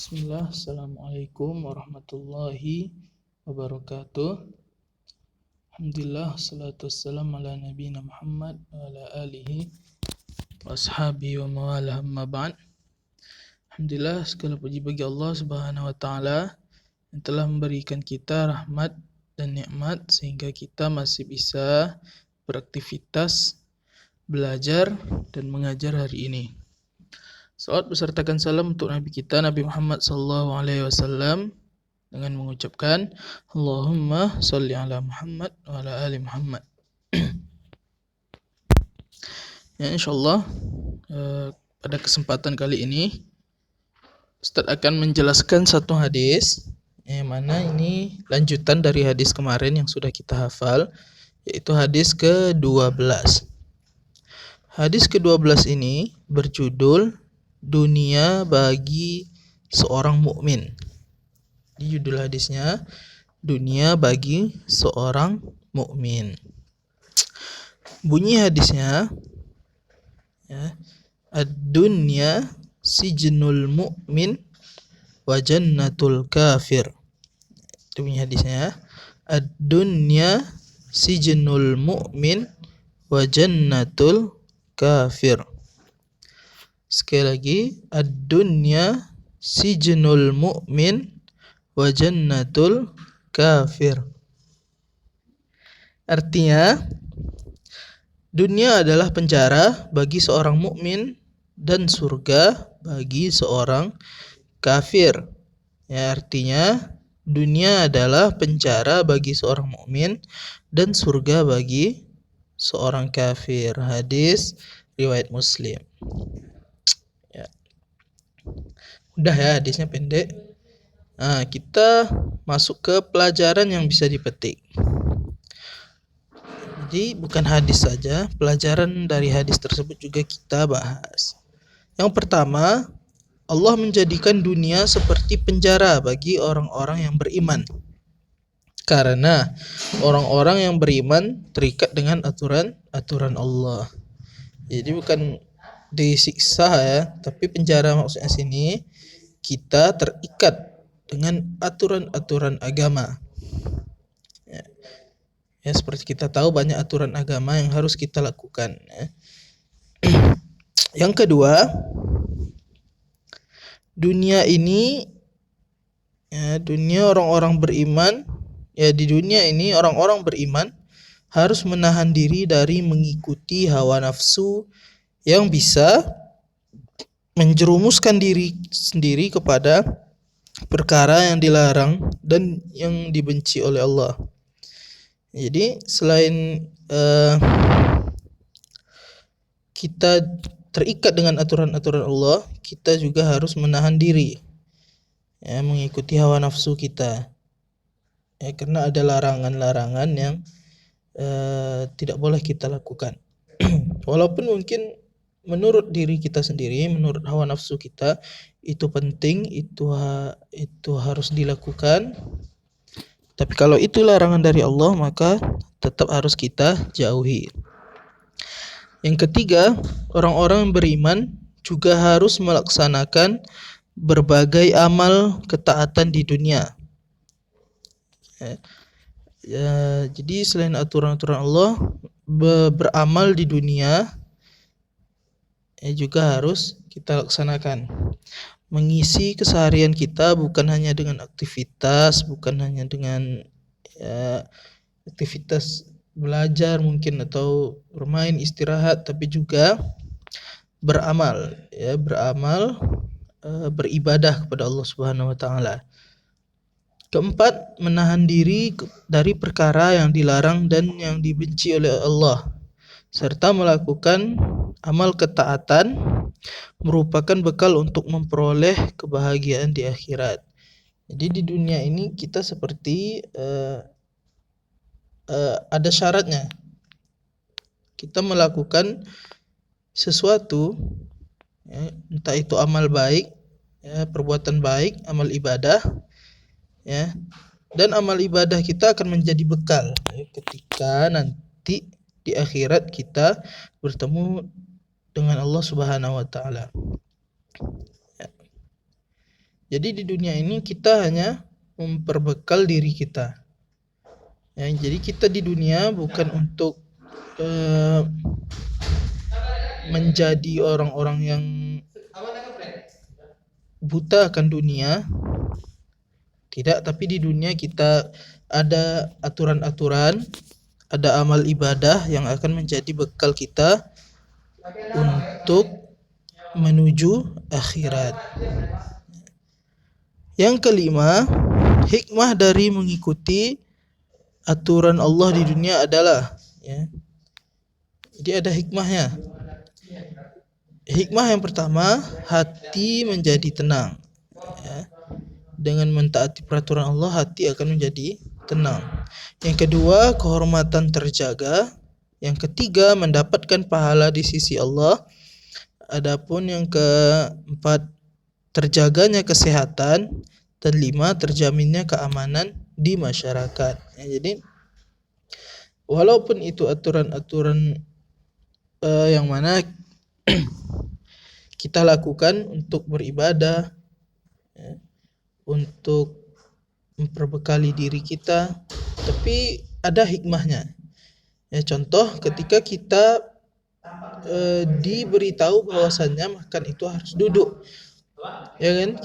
Bismillah, Assalamualaikum warahmatullahi wabarakatuh. Alhamdulillah, salatu wassalamu ala nabiyina Muhammad wa ala alihi wa ashabihi wa mawalah, amma ba'd. Alhamdulillah, segala puji bagi Allah subhanahu wa ta'ala yang telah memberikan kita rahmat dan nikmat sehingga kita masih bisa beraktivitas, belajar dan mengajar hari ini. Salawat besertakan salam untuk Nabi kita Nabi Muhammad SAW dengan mengucapkan Allahumma sholli ala Muhammad wa ala ali Muhammad. Ya, insyaallah pada kesempatan kali ini Ustaz akan menjelaskan satu hadis yang mana ini lanjutan dari hadis kemarin yang sudah kita hafal, yaitu hadis ke-12. Hadis ke-12 ini berjudul Dunia bagi seorang mukmin. Di judul hadisnya Dunia bagi seorang mukmin. Bunyi hadisnya ya, ad-dunya sijnul mu'min wa jannatul kafir. Itu bunyi hadisnya. Ad-dunya sijnul mu'min wa jannatul kafir. Sekali lagi, ad-dunya sijnul mu'min wa jannatul kafir. Artinya, dunia adalah penjara bagi seorang mukmin dan surga bagi seorang kafir. Ya, artinya dunia adalah penjara bagi seorang mukmin dan surga bagi seorang kafir. Hadis riwayat Muslim. Ya. Udah ya, hadisnya pendek. Nah, kita masuk ke pelajaran yang bisa dipetik. Jadi bukan hadis saja, pelajaran dari hadis tersebut juga kita bahas. Yang pertama, Allah menjadikan dunia seperti penjara bagi orang-orang yang beriman. Karena orang-orang yang beriman terikat dengan aturan Allah. Jadi bukan disiksa ya, tapi penjara maksudnya sini kita terikat dengan aturan-aturan agama. Ya, seperti kita tahu banyak aturan agama yang harus kita lakukan. Ya. Yang kedua, dunia ini, ya, dunia orang-orang beriman, ya di dunia ini orang-orang beriman harus menahan diri dari mengikuti hawa nafsu yang bisa menjerumuskan diri sendiri kepada perkara yang dilarang dan yang dibenci oleh Allah. Jadi selain kita terikat dengan aturan-aturan Allah, kita juga harus menahan diri, ya, mengikuti hawa nafsu kita. Ya, karena ada larangan-larangan yang tidak boleh kita lakukan. Walaupun mungkin menurut diri kita sendiri, menurut hawa nafsu kita itu penting, itu harus dilakukan. Tapi kalau itu larangan dari Allah, maka tetap harus kita jauhi. Yang ketiga, orang-orang beriman juga harus melaksanakan berbagai amal ketaatan di dunia. Jadi selain aturan-aturan Allah, beramal di dunia juga harus kita laksanakan. Mengisi keseharian kita bukan hanya dengan aktivitas, bukan hanya dengan aktivitas belajar mungkin atau bermain, istirahat, tapi juga beramal, ya, beribadah kepada Allah Subhanahu wa taala. Keempat, menahan diri dari perkara yang dilarang dan yang dibenci oleh Allah, serta melakukan amal ketaatan merupakan bekal untuk memperoleh kebahagiaan di akhirat. Jadi di dunia ini kita seperti ada syaratnya. Kita melakukan sesuatu, ya, entah itu amal baik, ya, perbuatan baik, amal ibadah, ya, dan amal ibadah kita akan menjadi bekal, ya, ketika nanti di akhirat kita bertemu dengan Allah Subhanahu wa taala. Jadi di dunia ini kita hanya memperbekal diri kita. Ya, jadi kita di dunia bukan untuk menjadi orang-orang yang buta akan dunia. Tidak, tapi di dunia kita ada aturan-aturan, ada amal ibadah yang akan menjadi bekal kita untuk menuju akhirat. Yang kelima, hikmah dari mengikuti aturan Allah di dunia adalah, ya, jadi ada hikmahnya. Hikmah yang pertama, hati menjadi tenang. Ya. Dengan mentaati peraturan Allah, hati akan menjadi tenang. Yang kedua, kehormatan terjaga. Yang ketiga, mendapatkan pahala di sisi Allah. Adapun yang keempat, terjaganya kesehatan. Dan lima, terjaminnya keamanan di masyarakat. Ya, jadi walaupun itu aturan-aturan yang mana kita lakukan untuk beribadah, ya, untuk memperbekali diri kita, tapi ada hikmahnya. Ya, contoh ketika kita diberitahu bahwasannya makan itu harus duduk, ya kan?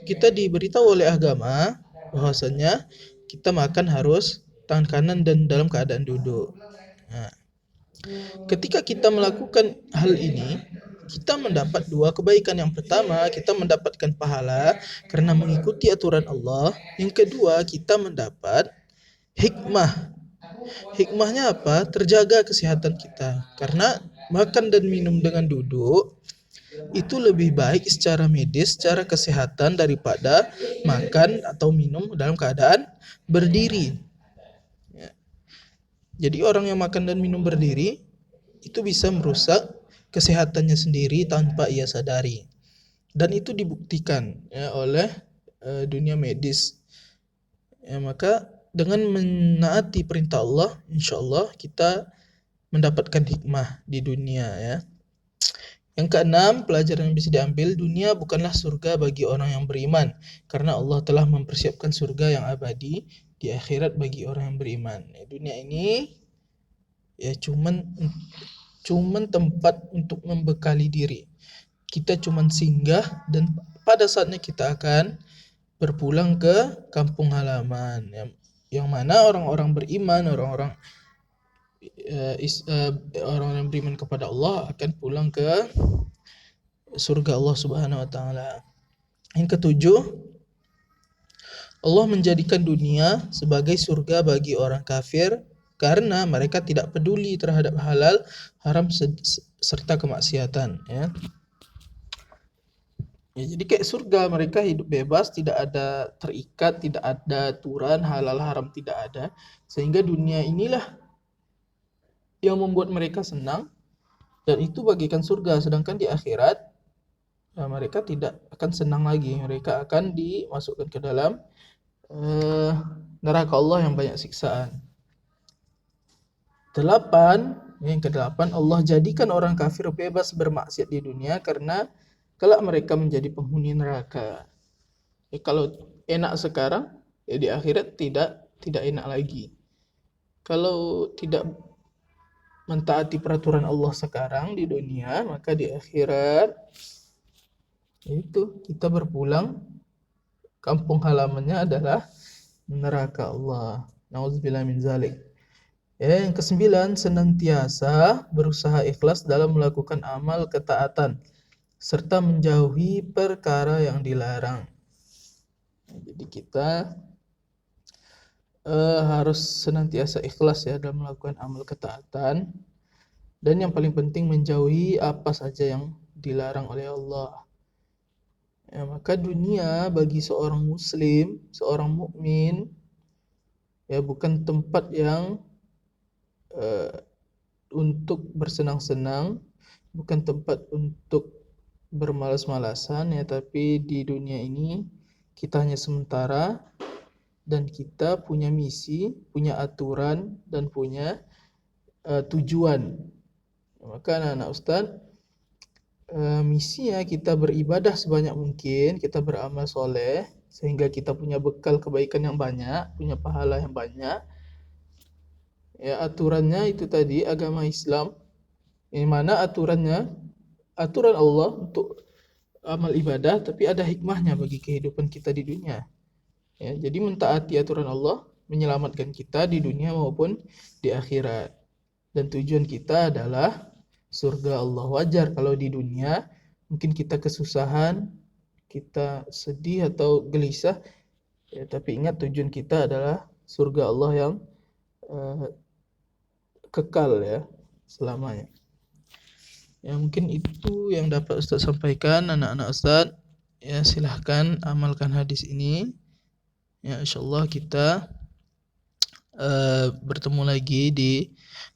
Kita diberitahu oleh agama bahwasannya kita makan harus tangan kanan dan dalam keadaan duduk. Nah, ketika kita melakukan hal ini, kita mendapat dua kebaikan. Yang pertama, kita mendapatkan pahala karena mengikuti aturan Allah. Yang kedua, kita mendapat hikmah. Hikmahnya apa? Terjaga kesehatan kita. Karena makan dan minum dengan duduk itu lebih baik secara medis, secara kesehatan daripada makan atau minum dalam keadaan berdiri. Ya. Jadi orang yang makan dan minum berdiri itu bisa merusak kesehatannya sendiri tanpa ia sadari. Dan itu dibuktikan, ya, oleh dunia medis. Ya, maka dengan menaati perintah Allah, insya Allah kita mendapatkan hikmah di dunia, ya. Yang keenam, pelajaran yang bisa diambil, dunia bukanlah surga bagi orang yang beriman, karena Allah telah mempersiapkan surga yang abadi di akhirat bagi orang yang beriman. Ya, dunia ini ya cuman tempat untuk membekali diri. Kita cuman singgah dan pada saatnya kita akan berpulang ke kampung halaman. Yang mana orang-orang beriman, orang-orang yang beriman kepada Allah akan pulang ke surga Allah Subhanahu wa taala. Yang ketujuh, Allah menjadikan dunia sebagai surga bagi orang kafir karena mereka tidak peduli terhadap halal, haram serta kemaksiatan, ya. Ya, jadi kayak surga, mereka hidup bebas, tidak ada terikat, tidak ada aturan halal haram, tidak ada. Sehingga dunia inilah yang membuat mereka senang dan itu bagikan surga. Sedangkan di akhirat mereka tidak akan senang lagi, mereka akan dimasukkan ke dalam neraka Allah yang banyak siksaan. Yang kedelapan, Allah jadikan orang kafir bebas bermaksiat di dunia karena kelak mereka menjadi penghuni neraka. Ya, kalau enak sekarang, ya di akhirat tidak enak lagi. Kalau tidak mentaati peraturan Allah sekarang di dunia, maka di akhirat itu kita berpulang, kampung halamannya adalah neraka Allah. Nauzubillah min zalik. Ya, yang kesembilan, senantiasa berusaha ikhlas dalam melakukan amal ketaatan serta menjauhi perkara yang dilarang. Jadi kita harus senantiasa ikhlas, ya, dalam melakukan amal ketaatan, dan yang paling penting menjauhi apa saja yang dilarang oleh Allah. Ya, maka dunia bagi seorang muslim, seorang mukmin, ya, bukan tempat yang untuk bersenang-senang, bukan tempat untuk bermalas-malasan, ya, tapi di dunia ini kita hanya sementara dan kita punya misi, punya aturan dan punya tujuan. Maka anak-anak Ustaz, misinya kita beribadah sebanyak mungkin, kita beramal soleh, sehingga kita punya bekal kebaikan yang banyak, punya pahala yang banyak. Ya, aturannya itu tadi agama Islam, yang mana aturan Allah untuk amal ibadah, tapi ada hikmahnya bagi kehidupan kita di dunia. Ya, jadi mentaati aturan Allah menyelamatkan kita di dunia maupun di akhirat. Dan tujuan kita adalah surga Allah. Wajar kalau di dunia mungkin kita kesusahan, kita sedih atau gelisah, ya, tapi ingat tujuan kita adalah surga Allah yang kekal ya selamanya. Ya mungkin itu yang dapat Ustaz sampaikan, anak-anak Ustaz. Ya silahkan amalkan hadis ini. Ya insyaallah kita bertemu lagi di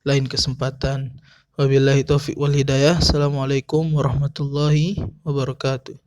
lain kesempatan. Wabillahi taufiq wal hidayah. Assalamualaikum warahmatullahi wabarakatuh.